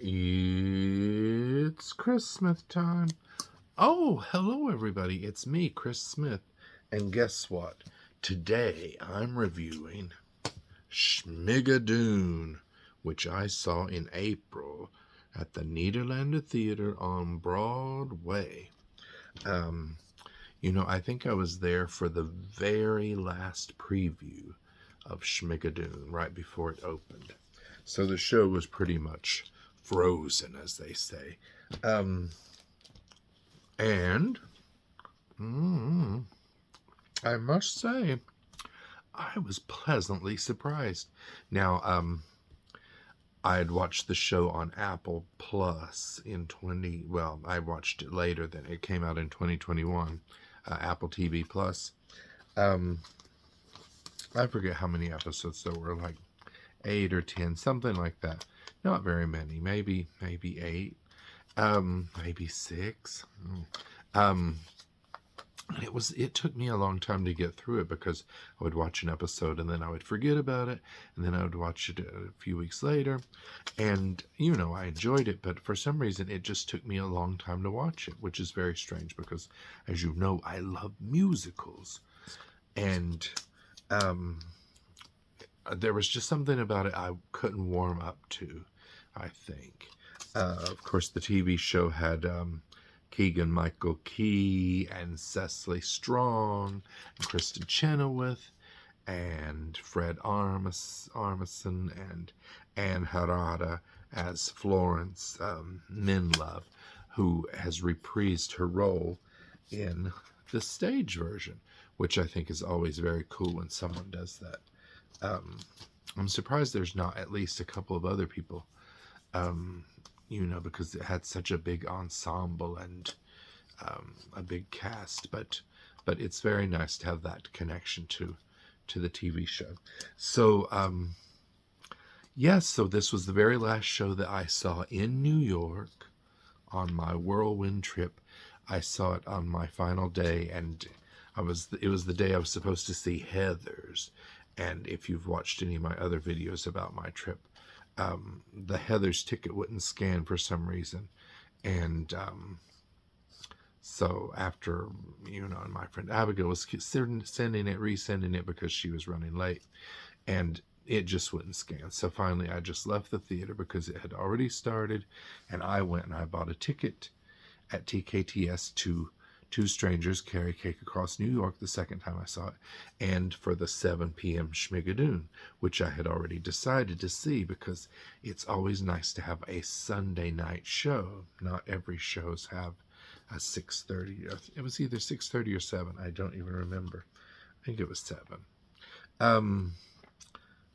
It's Chris Smith time. Oh, hello everybody. It's me, Chris Smith. And guess what? Today I'm reviewing Schmigadoon, which I saw in April at the Nederlander Theater on Broadway. I think I was there for the very last preview of Schmigadoon right before it opened. So the show was pretty much frozen, as they say. And I must say, I was pleasantly surprised. Now, I had watched the show on Apple Plus I watched it later than it came out in 2021, Apple TV Plus. I forget how many episodes there were, like 8 or 10, something like that. Not very many, maybe 8, maybe 6. It took me a long time to get through it because I would watch an episode and then I would forget about it, and then I would watch it a few weeks later, and I enjoyed it, but for some reason it just took me a long time to watch it, which is very strange because, as you know, I love musicals, and there was just something about it I couldn't warm up to, I think. Of course, the TV show had Keegan-Michael Key and Cecily Strong and Kristen Chenoweth and Fred Armisen and Anne Harada as Florence Minlove, who has reprised her role in the stage version, which I think is always very cool when someone does that. I'm surprised there's not at least a couple of other people, because it had such a big ensemble and a big cast. But it's very nice to have that connection to the TV show. So, so this was the very last show that I saw in New York on my whirlwind trip. I saw it on my final day, and it was the day I was supposed to see Heathers. And if you've watched any of my other videos about my trip, the Heathers ticket wouldn't scan for some reason. And so after, and my friend Abigail was resending it because she was running late, and it just wouldn't scan. So finally I just left the theater because it had already started, and I went and I bought a ticket at TKTS to Two Strangers Carry Cake Across New York the second time I saw it, and for the 7 p.m. Schmigadoon, which I had already decided to see because it's always nice to have a Sunday night show. Not every shows have a 6:30. It was either 6:30 or 7. I don't even remember. I think it was 7.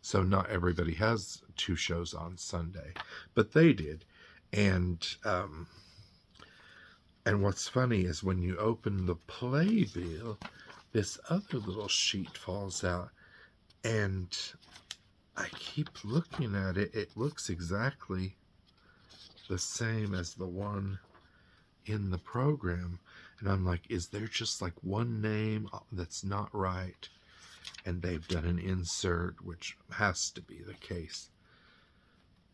So not everybody has 2 shows on Sunday, but they did. And what's funny is when you open the playbill, this other little sheet falls out, and I keep looking at it. It looks exactly the same as the one in the program. And I'm like, is there just like one name that's not right? And they've done an insert, which has to be the case.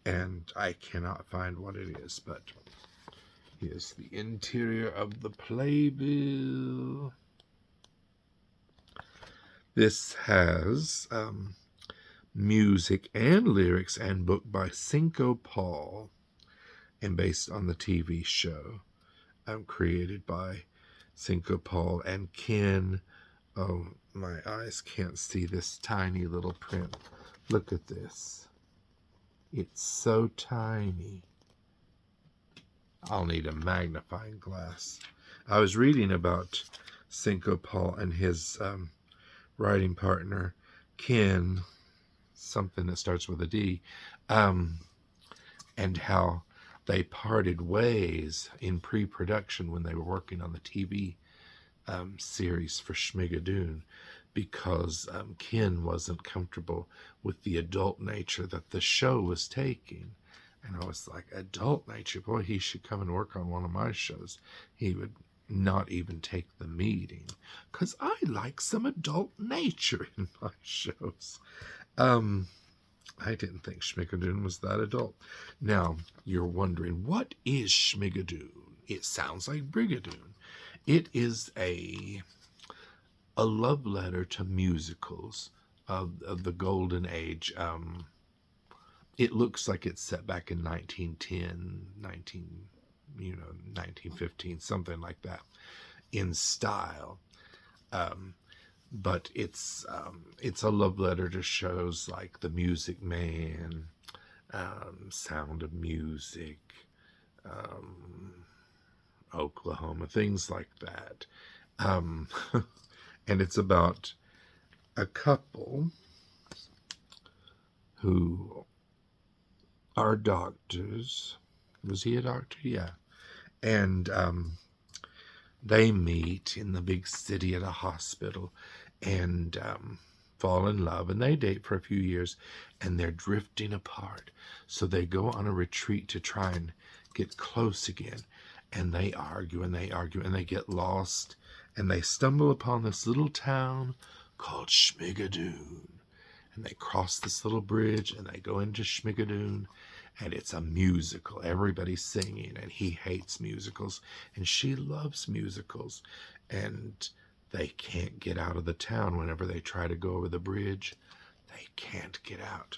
And I cannot find what it is, but here's the interior of the playbill. This has music and lyrics and book by Cinco Paul, and based on the TV show created by Cinco Paul and Ken. Oh, my eyes can't see this tiny little print. Look at this. It's so tiny. I'll need a magnifying glass. I was reading about Cinco Paul and his writing partner, Ken, something that starts with a D, and how they parted ways in pre-production when they were working on the TV series for Schmigadoon, because Ken wasn't comfortable with the adult nature that the show was taking. And I was like, adult nature? Boy, he should come and work on one of my shows. He would not even take the meeting, because I like some adult nature in my shows. I didn't think Schmigadoon was that adult. Now, you're wondering, what is Schmigadoon? It sounds like Brigadoon. It is a love letter to musicals of the golden age. It looks like it's set back in 1910, 1915, something like that, in style. But it's a love letter to shows like The Music Man, Sound of Music, Oklahoma, things like that. And it's about a couple who are doctors. Was he a doctor? Yeah. And they meet in the big city at a hospital and fall in love, and they date for a few years, and they're drifting apart. So they go on a retreat to try and get close again, and they argue and they argue and they get lost, and they stumble upon this little town called Schmigadoon, and they cross this little bridge and they go into Schmigadoon, and it's a musical. Everybody's singing, and he hates musicals, and she loves musicals, and they can't get out of the town. Whenever they try to go over the bridge, they can't get out.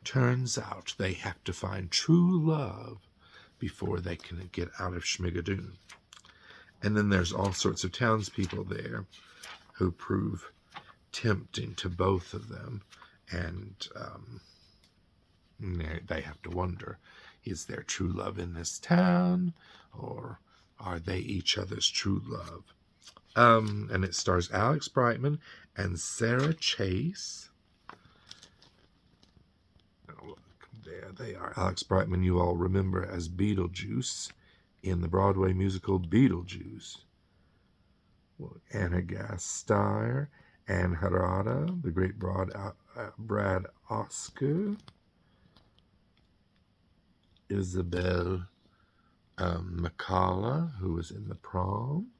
Turns out they have to find true love before they can get out of Schmigadoon. And then there's all sorts of townspeople there who prove tempting to both of them, and they have to wonder, is there true love in this town, or are they each other's true love? And it stars Alex Brightman and Sarah Chase. Oh, look, there they are. Alex Brightman, you all remember as Beetlejuice in the Broadway musical Beetlejuice. Well, Anna Gasteyer, Anne Harada, the great Brad Oscar, Isabel McCalla, who was in The Prom,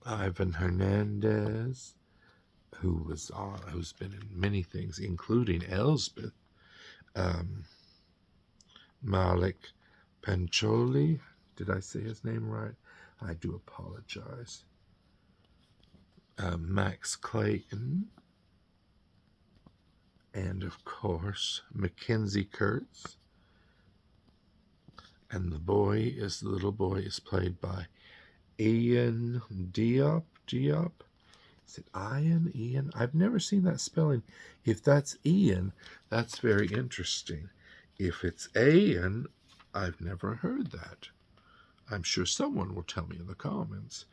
Ivan Hernandez, who's been in many things, including Elsbeth, Malik Pancholi. Did I say his name right? I do apologize. Max Clayton, and of course Mackenzie Kurtz. And the little boy is played by Ian Diop. Is it Ian? I've never seen that spelling. If that's Ian, that's very interesting. If it's Ian, I've never heard that. I'm sure someone will tell me in the comments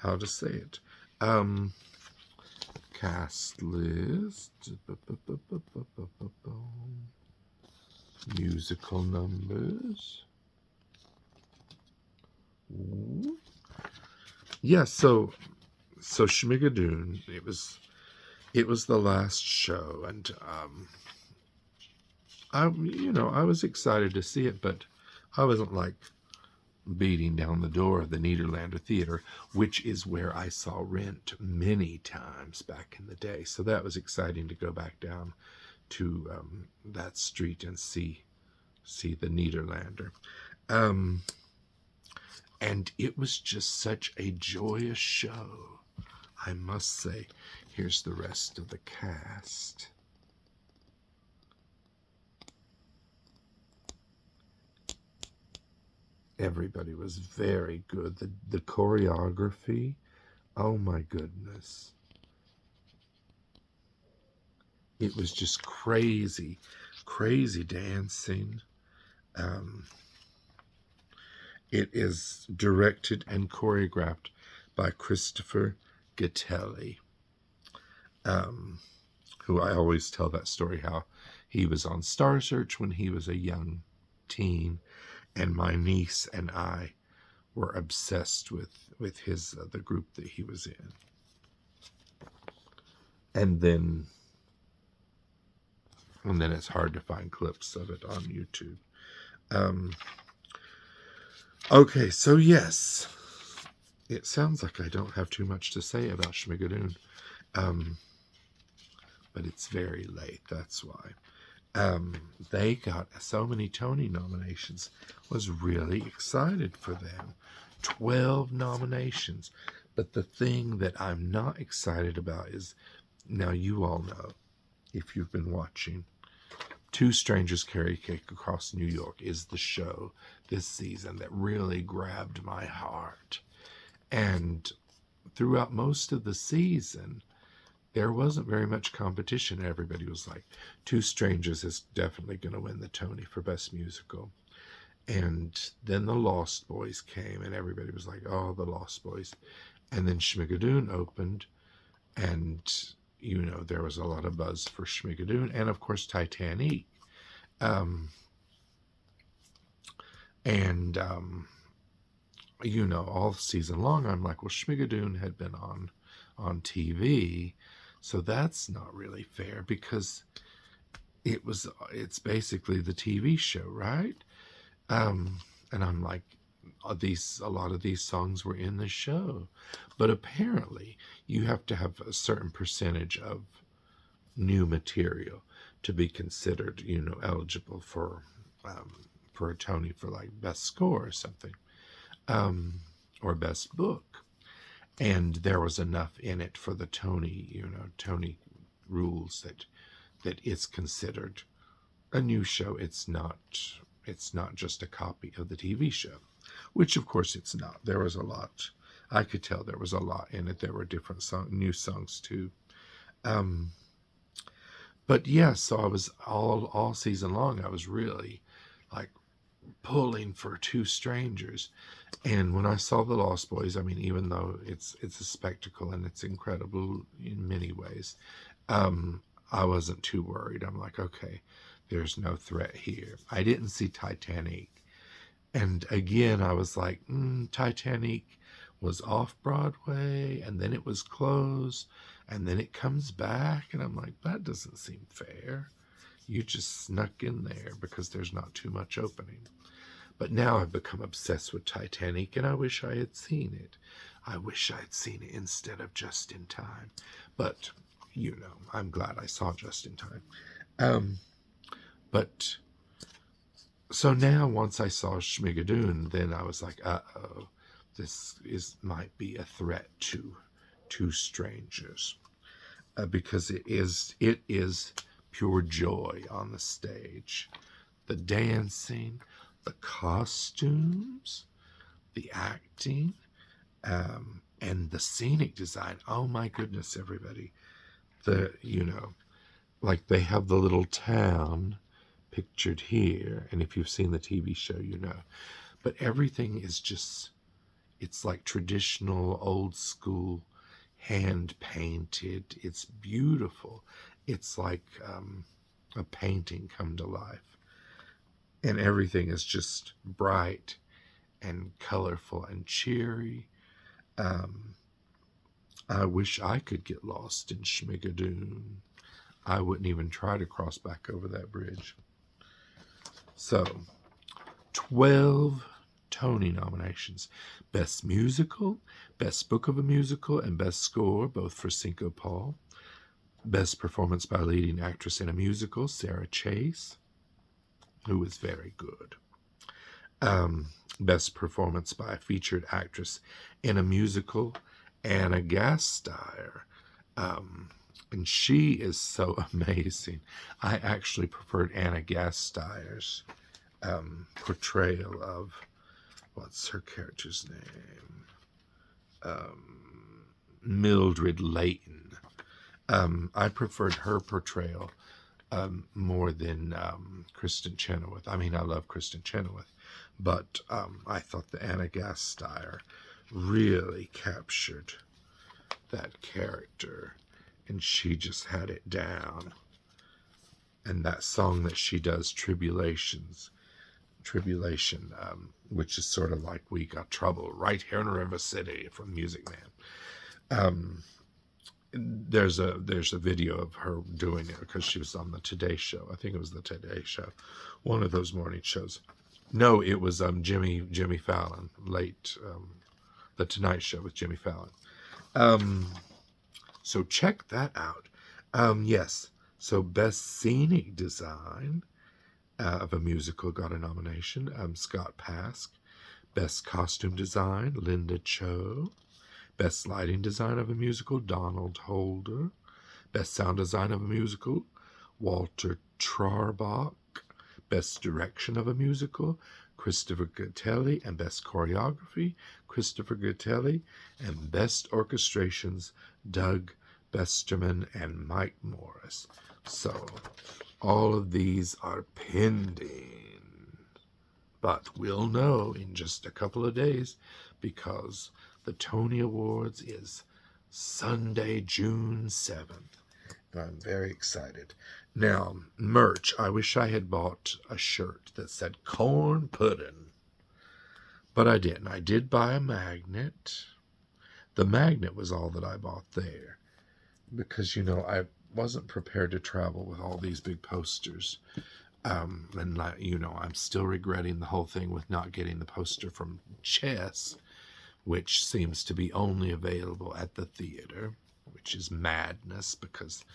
how to say it. Cast list. Musical numbers. Ooh. Yeah, so Schmigadoon, it was the last show, and I was excited to see it, but I wasn't like beating down the door of the Nederlander Theater, which is where I saw Rent many times back in the day. So that was exciting to go back down to that street and see the Nederlander. And it was just such a joyous show, I must say. Here's the rest of the cast. Everybody was very good. The choreography, oh my goodness. It was just crazy dancing. It is directed and choreographed by Christopher Gattelli, who I always tell that story how he was on Star Search when he was a young teen, and my niece and I were obsessed with his the group that he was in. And then it's hard to find clips of it on YouTube. Okay, so yes, it sounds like I don't have too much to say about Schmigadoon, but it's very late, that's why. They got so many Tony nominations. Was really excited for them. 12 nominations. But the thing that I'm not excited about is, now you all know, if you've been watching, Two Strangers Carry Cake Across New York is the show this season that really grabbed my heart. And throughout most of the season, there wasn't very much competition. Everybody was like, Two Strangers is definitely going to win the Tony for Best Musical. And then the Lost Boys came, and everybody was like, oh, the Lost Boys. And then Schmigadoon opened, and, you know, there was a lot of buzz for Schmigadoon, and of course Titanic. You know, all season long, I'm like, well, Schmigadoon had been on TV, so that's not really fair, because it's basically the TV show, right? And I'm like, a lot of these songs were in the show, but apparently you have to have a certain percentage of new material to be considered, you know, eligible for a Tony for like best score or something, or best book. And there was enough in it for the Tony, you know, Tony rules that it's considered a new show. It's not just a copy of the TV show, which of course it's not. There was a lot. I could tell there was a lot in it. There were different new songs too. But yeah, so I was all season long, I was really like pulling for Two Strangers. And when I saw the Lost Boys, I mean, even though it's a spectacle and it's incredible in many ways, I wasn't too worried. I'm like, okay, there's no threat here. I didn't see Titanic. And again, I was like, Titanic was off Broadway, and then it was closed, and then it comes back. And I'm like, that doesn't seem fair. You just snuck in there because there's not too much opening. But now I've become obsessed with Titanic, and I wish I had seen it. I wish I had seen it instead of Just in Time. But, you know, I'm glad I saw Just in Time. But so now, once I saw Schmigadoon, then I was like, uh-oh, this might be a threat to Two Strangers, because it is pure joy on the stage. The dancing, the costumes, the acting, and the scenic design. Oh my goodness, everybody. You know, like they have the little town pictured here, and if you've seen the TV show, you know. But everything is just, it's like traditional, old school, hand painted. It's beautiful. It's like a painting come to life. And everything is just bright and colorful and cheery. I wish I could get lost in Schmigadoon. I wouldn't even try to cross back over that bridge. So, 12 Tony nominations. Best Musical, Best Book of a Musical, and Best Score, both for Cinco Paul. Best Performance by Leading Actress in a Musical, Sarah Chase, who was very good. Best Performance by a Featured Actress in a Musical, Anna Gasteyer. And she is so amazing. I actually preferred Anna Gasteyer's portrayal of, what's her character's name? Mildred Layton. I preferred her portrayal more than Kristen Chenoweth. I mean, I love Kristen Chenoweth, but I thought that Anna Gasteyer really captured that character, and she just had it down. And that song that she does, Tribulation, which is sort of like We Got Trouble Right Here in River City from Music Man. There's a video of her doing it because she was on the Today Show. I think it was the Today Show, one of those morning shows. No, it was Jimmy Fallon, late, the Tonight Show with Jimmy Fallon. So check that out. Yes, So Best Scenic Design of a Musical got a nomination. Scott Pask. Best Costume Design, Linda Cho. Best Lighting Design of a Musical, Donald Holder. Best Sound Design of a Musical, Walter Trarbach. Best Direction of a Musical, Christopher Gattelli. And Best Choreography, Christopher Gattelli. And Best Orchestrations, Doug Besterman and Mike Morris. So all of these are pending. But we'll know in just a couple of days because the Tony Awards is Sunday, June 7th. And I'm very excited. Now, merch. I wish I had bought a shirt that said corn pudding. But I didn't. I did buy a magnet. The magnet was all that I bought there. Because, I wasn't prepared to travel with all these big posters. And I'm still regretting the whole thing with not getting the poster from Chess, which seems to be only available at the theater, which is madness because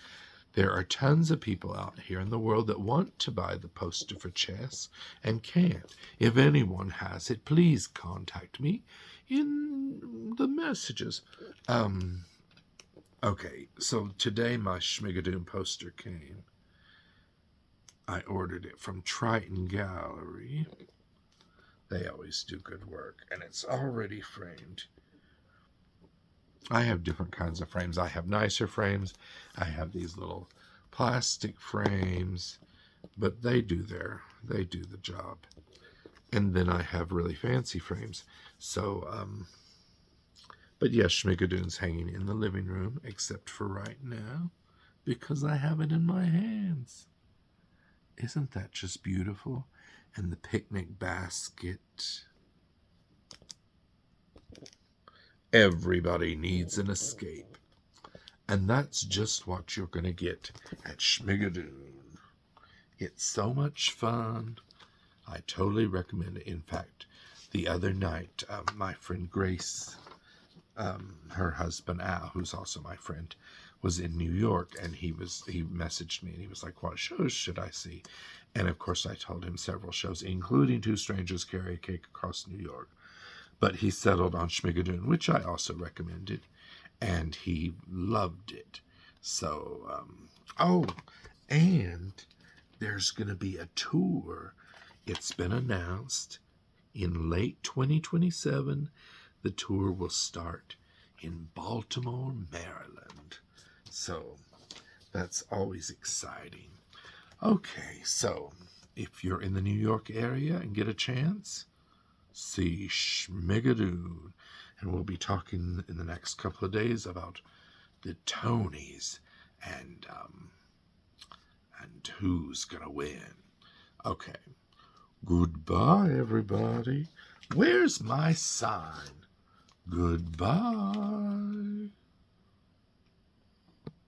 there are tons of people out here in the world that want to buy the poster for Chess and can't. If anyone has it, please contact me in the messages. Okay, so today my Schmigadoon poster came. I ordered it from Triton Gallery. They always do good work, and it's already framed. I have different kinds of frames. I have nicer frames. I have these little plastic frames, but they do the job. And then I have really fancy frames. So, but yes, Schmigadoon's hanging in the living room, except for right now, because I have it in my hands. Isn't that just beautiful? And the picnic basket. Everybody needs an escape. And that's just what you're going to get at Schmigadoon. It's so much fun. I totally recommend it. In fact, the other night, my friend Grace, her husband Al, who's also my friend, was in New York, and he messaged me, and he was like, what shows should I see? And of course I told him several shows, including Two Strangers Carry a Cake Across New York. But he settled on Schmigadoon, which I also recommended, and he loved it. So, and there's going to be a tour. It's been announced in late 2027. The tour will start in Baltimore, Maryland. So that's always exciting. Okay, so if you're in the New York area and get a chance, see Schmigadoon. And we'll be talking in the next couple of days about the Tonys and who's gonna win. Okay. Goodbye, everybody. Where's my sign? Goodbye.